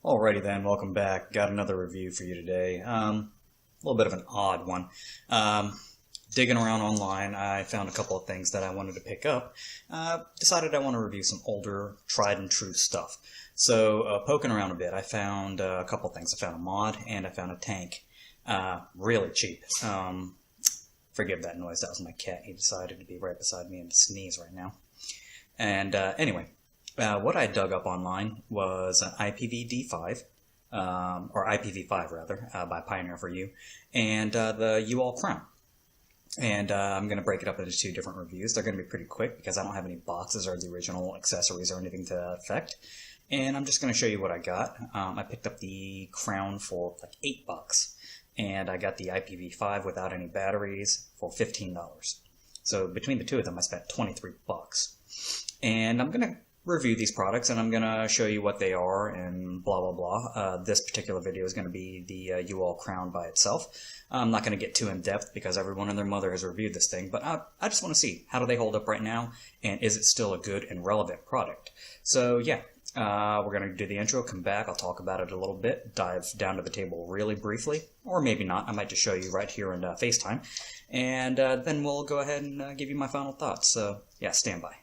Alrighty then, welcome back. Got another review for you today. A little bit of an odd one. Digging around online, I found a couple of things that I wanted to pick up. Decided I want to review some older, tried and true stuff. So, poking around a bit, I found a couple of things. I found a mod and I found a tank. Really cheap. Forgive that noise, that was my cat. He decided to be right beside me and to sneeze right now. And anyway. What I dug up online was an IPv-D5, or IPv5 rather, by Pioneer4U, and the UL Crown. And I'm going to break it up into two different reviews. They're going to be pretty quick because I don't have any boxes or the original accessories or anything to that effect. And I'm just going to show you what I got. I picked up the Crown for like $8, and I got the IPv5 without any batteries for $15. So between the two of them, I spent $23. And I'm going to review these products, and I'm going to show you what they are and blah blah blah. This particular video is going to be the UL Crown by itself. I'm not going to get too in depth because everyone and their mother has reviewed this thing, but I just want to see how do they hold up right now, and is it still a good and relevant product. So yeah, we're going to do the intro, come back, I'll talk about it a little bit, dive down to the table really briefly, or maybe not, I might just show you right here in FaceTime, and then we'll go ahead and give you my final thoughts. So yeah, stand by.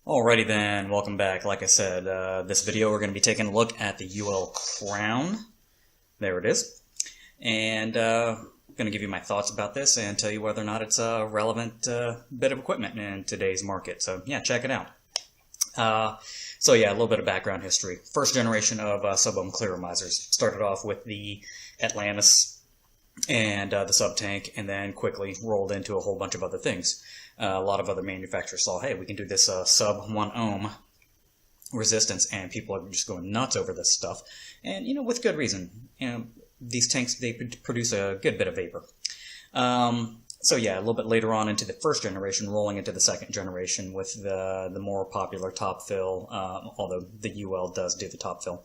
Alrighty then, welcome back. Like I said, this video we're going to be taking a look at the UL Crown. There it is. And I'm going to give you my thoughts about this and tell you whether or not it's a relevant bit of equipment in today's market. So yeah, check it out. So yeah, a little bit of background history. First generation of sub-ohm clear misers. Started off with the Atlantis and the sub-tank, and then quickly rolled into a whole bunch of other things. A lot of other manufacturers saw, hey, we can do this sub 1 ohm resistance, and people are just going nuts over this stuff. And, you know, with good reason. You know, these tanks, they produce a good bit of vapor. So yeah, a little bit later on into the first generation, rolling into the second generation with the more popular top fill, although the UL does do the top fill.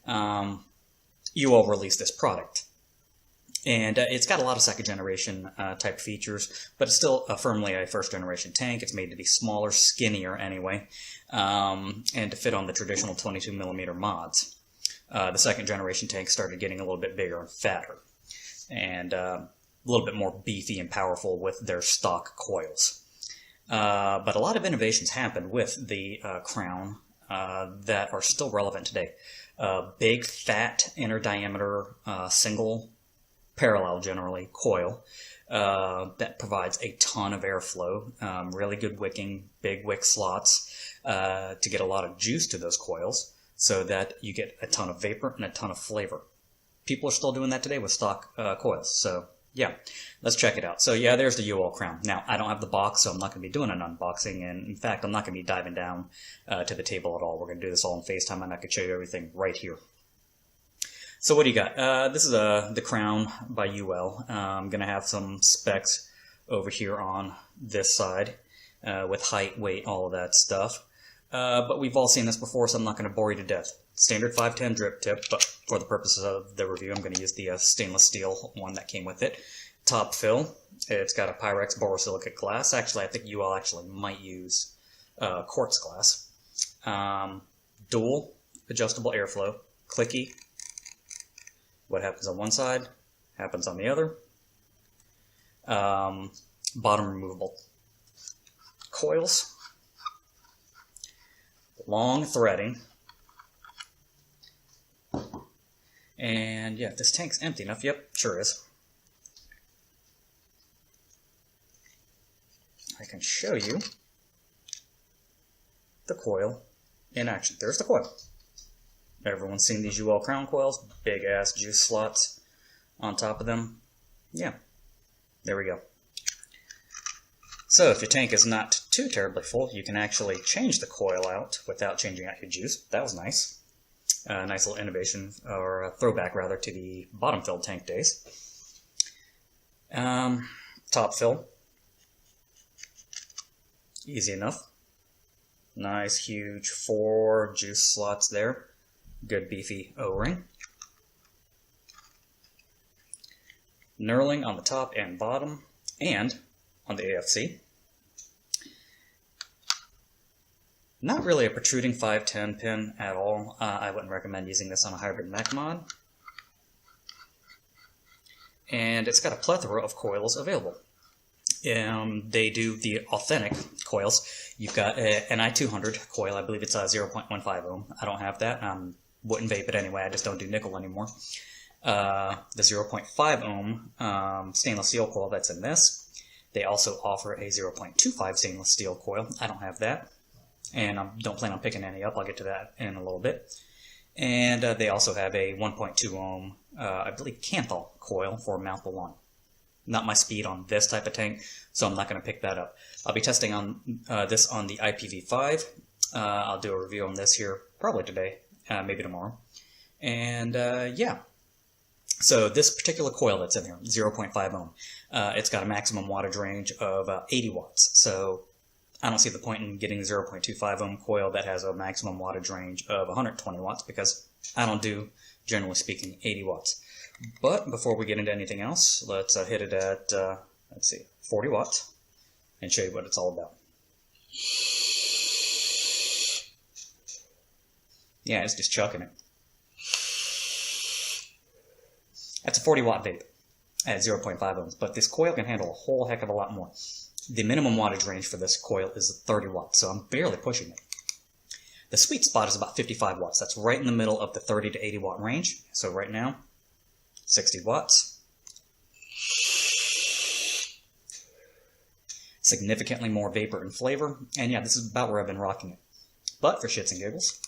UL released this product. And it's got a lot of second generation type features, but it's still firmly a first generation tank. It's made to be smaller, skinnier anyway, and to fit on the traditional 22mm mods. The second generation tank started getting a little bit bigger and fatter, and a little bit more beefy and powerful with their stock coils. But a lot of innovations happened with the Crown that are still relevant today. Big, fat, inner diameter, single parallel generally coil that provides a ton of airflow, really good wicking, big wick slots to get a lot of juice to those coils so that you get a ton of vapor and a ton of flavor. People are still doing that today with stock coils, so yeah, let's check it out. So yeah, there's the UL Crown. Now, I don't have the box, so I'm not going to be doing an unboxing, and in fact, I'm not going to be diving down to the table at all. We're going to do this all on FaceTime, and I could show you everything right here. So what do you got? This is the Crown by UL. I'm going to have some specs over here on this side with height, weight, all of that stuff. But we've all seen this before, so I'm not going to bore you to death. Standard 510 drip tip, but for the purposes of the review, I'm going to use the stainless steel one that came with it. Top fill. It's got a Pyrex borosilicate glass. Actually, I think UL actually might use quartz glass. Dual adjustable airflow. Clicky. What happens on one side, happens on the other. Bottom removable coils. Long threading. And yeah, this tank's empty enough. Yep, sure is. I can show you the coil in action. There's the coil. Everyone's seen these UL Crown coils, big ass juice slots on top of them. Yeah, there we go. So if your tank is not too terribly full, you can actually change the coil out without changing out your juice. That was nice. Nice little innovation, or a throwback rather, to the bottom filled tank days. Top fill. Easy enough. Nice, huge 4 juice slots there. Good beefy O-ring. Knurling on the top and bottom, and on the AFC. Not really a protruding 510 pin at all. I wouldn't recommend using this on a hybrid mech mod. And it's got a plethora of coils available. They do the authentic coils. You've got an i200 coil, I believe it's 0.15 ohm. I don't have that. Wouldn't vape it anyway, I just don't do nickel anymore. The 0.5 ohm stainless steel coil that's in this. They also offer a 0.25 stainless steel coil. I don't have that. And I don't plan on picking any up. I'll get to that in a little bit. And they also have a 1.2 ohm, I believe, Kanthal coil for mouthful 1. Not my speed on this type of tank, so I'm not going to pick that up. I'll be testing on this on the IPv5. I'll do a review on this here probably today, maybe tomorrow. And yeah, so this particular coil that's in here, 0.5 ohm, it's got a maximum wattage range of 80 watts. So I don't see the point in getting a 0.25 ohm coil that has a maximum wattage range of 120 watts because I don't do, generally speaking, 80 watts. But before we get into anything else, let's hit it at, let's see, 40 watts and show you what it's all about. Yeah, it's just chucking it. That's a 40 watt vape at 0.5 ohms, but this coil can handle a whole heck of a lot more. The minimum wattage range for this coil is 30 watts, so I'm barely pushing it. The sweet spot is about 55 watts. That's right in the middle of the 30 to 80 watt range. So right now, 60 watts. Significantly more vapor and flavor. And yeah, this is about where I've been rocking it. But for shits and giggles,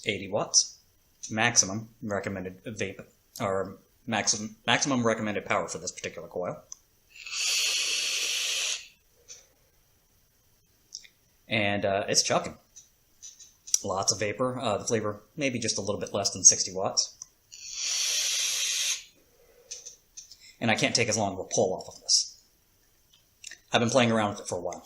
80 watts. Maximum recommended vape, or maximum recommended power for this particular coil. And it's chucking. Lots of vapor. The flavor maybe just a little bit less than 60 watts. And I can't take as long of a pull off of this. I've been playing around with it for a while.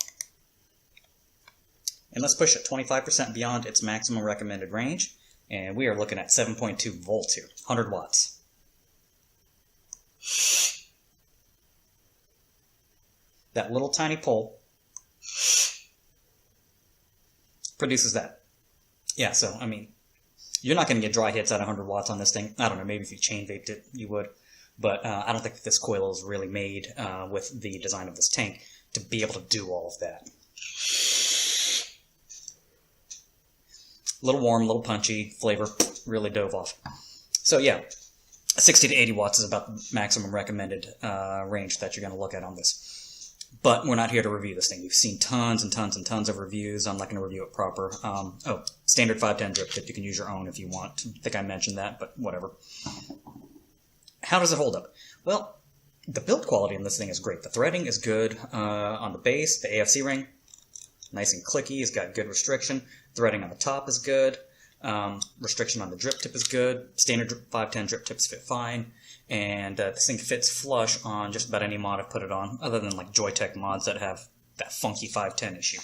And let's push it 25% beyond its maximum recommended range. And we are looking at 7.2 volts here, 100 watts. That little tiny pull produces that. Yeah, so, I mean, you're not going to get dry hits at 100 watts on this thing. I don't know, maybe if you chain vaped it, you would. But I don't think that this coil is really made with the design of this tank to be able to do all of that. A little warm, a little punchy, flavor really dove off. So yeah, 60 to 80 watts is about the maximum recommended range that you're going to look at on this. But we're not here to review this thing. You've seen tons and tons and tons of reviews. I'm not going to review it proper. Oh, standard 510 drip tip. You can use your own if you want. I think I mentioned that, but whatever. How does it hold up? Well, the build quality in this thing is great. The threading is good on the base. The AFC ring, nice and clicky. It's got good restriction. Threading on the top is good. Restriction on the drip tip is good. Standard 510 drip tips fit fine. And this thing fits flush on just about any mod I've put it on, other than like Joytech mods that have that funky 510 issue.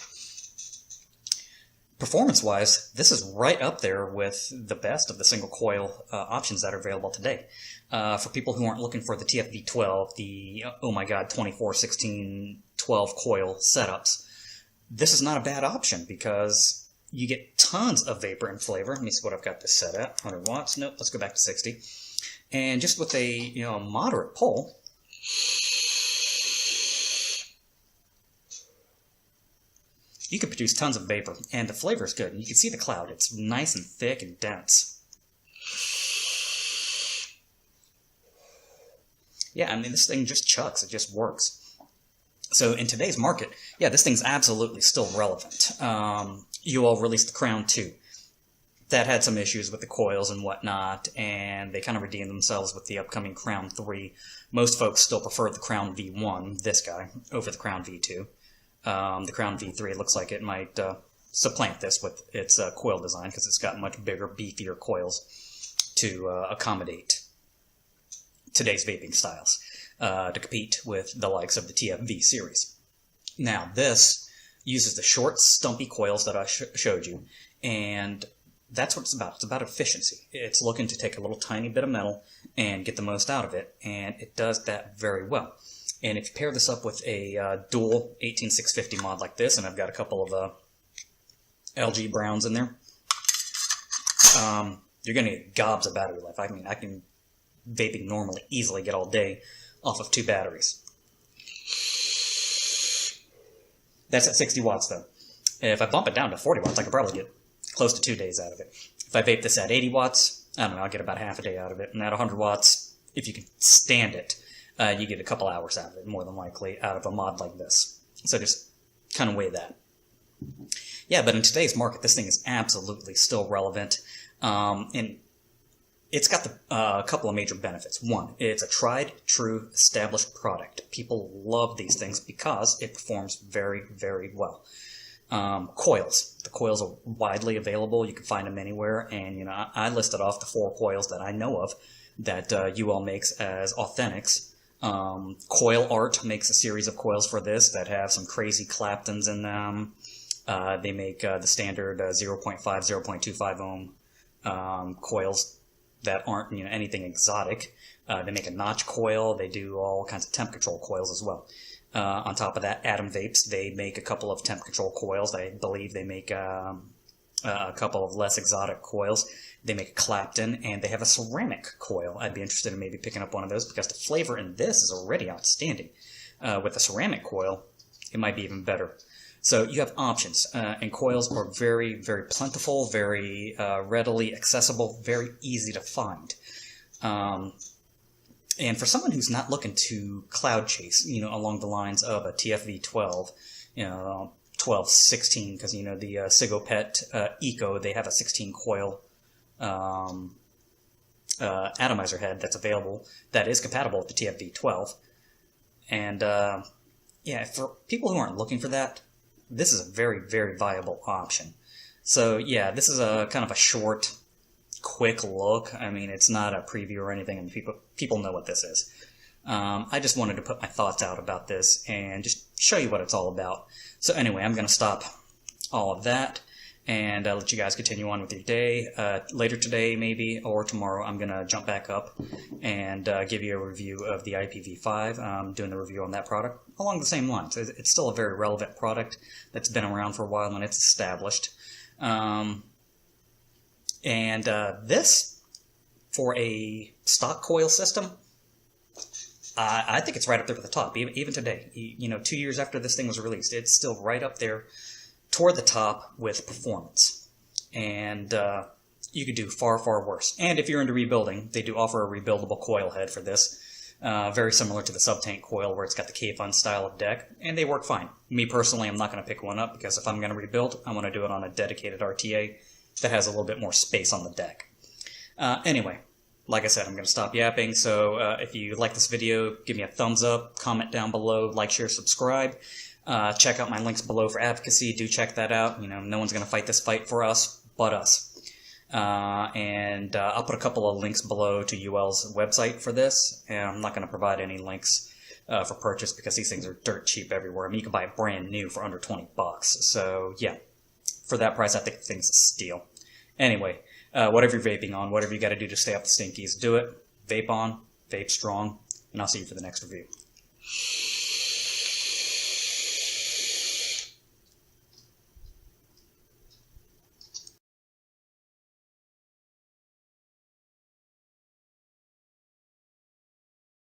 Performance-wise, this is right up there with the best of the single coil options that are available today. For people who aren't looking for the TFV12, the, oh my god, 24, 16, 12 coil setups, this is not a bad option because you get tons of vapor and flavor. Let me see what I've got this set at. 100 watts. Nope, let's go back to 60. And just with a moderate pull, you can produce tons of vapor, and the flavor is good. And you can see the cloud. It's nice and thick and dense. Yeah, I mean, this thing just chucks. It just works. So in today's market, yeah, this thing's absolutely still relevant. UL released the Crown 2. That had some issues with the coils and whatnot, and they kind of redeemed themselves with the upcoming Crown 3. Most folks still prefer the Crown V1, this guy, over the Crown V2. The Crown V3 looks like it might supplant this with its coil design because it's got much bigger, beefier coils to accommodate today's vaping styles to compete with the likes of the TFV series. Now, this Uses the short, stumpy coils that I showed you, and that's what it's about. It's about efficiency. It's looking to take a little tiny bit of metal and get the most out of it, and it does that very well. And if you pair this up with a dual 18650 mod like this, and I've got a couple of LG Browns in there, you're going to get gobs of battery life. I mean, I can vaping normally easily get all day off of 2 batteries. That's at 60 watts though. If I bump it down to 40 watts, I could probably get close to 2 days out of it. If I vape this at 80 watts, I don't know, I'll get about half a day out of it. And at 100 watts, if you can stand it, you get a couple hours out of it, more than likely, out of a mod like this. So just kind of weigh that. Yeah, but in today's market, this thing is absolutely still relevant. And it's got a couple of major benefits. One, it's a tried, true, established product. People love these things because it performs very, very well. Coils. The coils are widely available. You can find them anywhere. And, you know, I listed off the 4 coils that I know of that UL makes as authentics. Coil Art makes a series of coils for this that have some crazy Claptons in them. They make the standard 0.5, 0.25 ohm coils that aren't, you know, anything exotic. They make a notch coil. They do all kinds of temp control coils as well. On top of that, Atom Vapes, they make a couple of temp control coils. I believe they make a couple of less exotic coils. They make a Clapton, and they have a ceramic coil. I'd be interested in maybe picking up one of those because the flavor in this is already outstanding. With the ceramic coil, it might be even better. So you have options, and coils are very, very plentiful, very readily accessible, very easy to find. And for someone who's not looking to cloud chase, you know, along the lines of a TFV12, you know, 12, 16, because, you know, the Sigopet Eco, they have a 16 coil atomizer head that's available that is compatible with the TFV12. And yeah, for people who aren't looking for that, this is a very, very viable option. So yeah, this is a kind of a short, quick look. I mean, it's not a preview or anything, and people know what this is. I just wanted to put my thoughts out about this and just show you what it's all about. So anyway, I'm going to stop all of that and let you guys continue on with your day. Later today, maybe, or tomorrow, I'm going to jump back up and give you a review of the IPv5, doing the review on that product along the same lines. It's still a very relevant product that's been around for a while and it's established. This, for a stock coil system, I think it's right up there with the top, even today. You know, 2 years after this thing was released, it's still right up there toward the top with performance. And you could do far, far worse. And if you're into rebuilding, they do offer a rebuildable coil head for this, very similar to the sub-tank coil where it's got the K-Fun style of deck, and they work fine. Me personally, I'm not going to pick one up because if I'm going to rebuild, I want to do it on a dedicated RTA that has a little bit more space on the deck. Anyway, like I said, I'm going to stop yapping, so if you like this video, give me a thumbs up, comment down below, like, share, subscribe. Check out my links below for advocacy. Do check that out. You know, no one's going to fight this fight for us but us. And I'll put a couple of links below to UL's website for this, and I'm not going to provide any links for purchase because these things are dirt cheap everywhere. I mean, you can buy it brand new for under 20 bucks. So, yeah, for that price, I think the thing's a steal. Anyway, whatever you're vaping on, whatever you got to do to stay off the stinkies, do it. Vape on, vape strong, and I'll see you for the next review.